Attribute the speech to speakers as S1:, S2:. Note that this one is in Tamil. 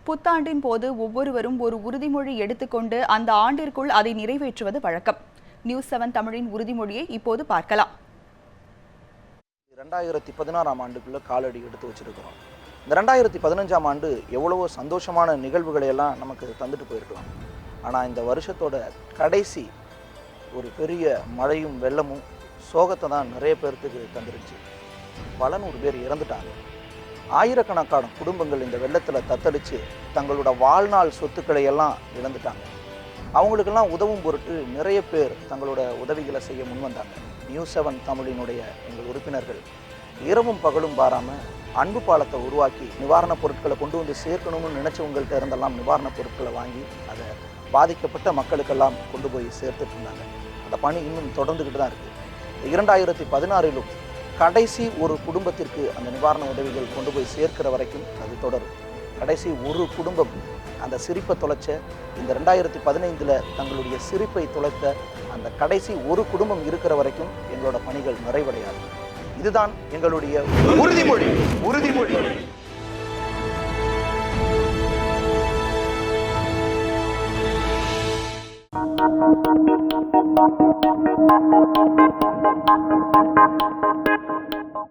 S1: புத்தாண்டின் போது ஒவ்வொருவரும் ஒரு உறுதிமொழி எடுத்துக்கொண்டு அந்த ஆண்டிற்குள் அதை நிறைவேற்றுவது வழக்கம். நியூஸ்7 தமிழின் உறுதிமொழியை இப்போது பார்க்கலாம்.
S2: 2016ஆம் ஆண்டுக்குள்ள காலடி எடுத்து வச்சிருக்கிறோம். இந்த 2015ஆம் ஆண்டு எவ்வளவோ சந்தோஷமான நிகழ்வுகளை எல்லாம் நமக்கு தந்துட்டு போயிருக்கலாம். ஆனால் இந்த வருஷத்தோட கடைசி ஒரு பெரிய மழையும் வெள்ளமும் சோகத்தை தான் நிறைய பேர்த்துக்கு தந்துருச்சு. பல நூறு பேர் இறந்துட்டாங்க. ஆயிரக்கணக்கான குடும்பங்கள் இந்த வெள்ளத்தில் தத்தளித்து தங்களோட வாழ்நாள் சொத்துக்களை எல்லாம் இழந்துட்டாங்க. அவங்களுக்கெல்லாம் உதவும் பொருட்டு நிறைய பேர் தங்களோட உதவிகளை செய்ய முன்வந்தாங்க. நியூஸ்7 தமிழினுடைய எங்கள் உறுப்பினர்கள் இரவும் பகலும் பாராமல் அன்பு பாலத்தை உருவாக்கி நிவாரணப் பொருட்களை கொண்டு வந்து சேர்க்கணும்னு நினச்சவங்கள்ட்ட இருந்தெல்லாம் நிவாரணப் பொருட்களை வாங்கி அதை பாதிக்கப்பட்ட மக்களுக்கெல்லாம் கொண்டு போய் சேர்த்துட்டு இருந்தாங்க. அந்த பணி இன்னும் தொடர்ந்துக்கிட்டு தான் இருக்குது. 2016லும் கடைசி ஒரு குடும்பத்திற்கு அந்த நிவாரண உதவிகள் கொண்டு போய் சேர்க்கிற வரைக்கும் அது தொடரும். கடைசி ஒரு குடும்பம் அந்த சிரிப்பை தொலைச்ச, இந்த 2015 தங்களுடைய சிரிப்பை தொலைத்த அந்த கடைசி ஒரு குடும்பம் இருக்கிற வரைக்கும் எங்களோட பணிகள் நிறைவடையாது. இதுதான் எங்களுடைய உறுதிமொழி. உறுதிமொழி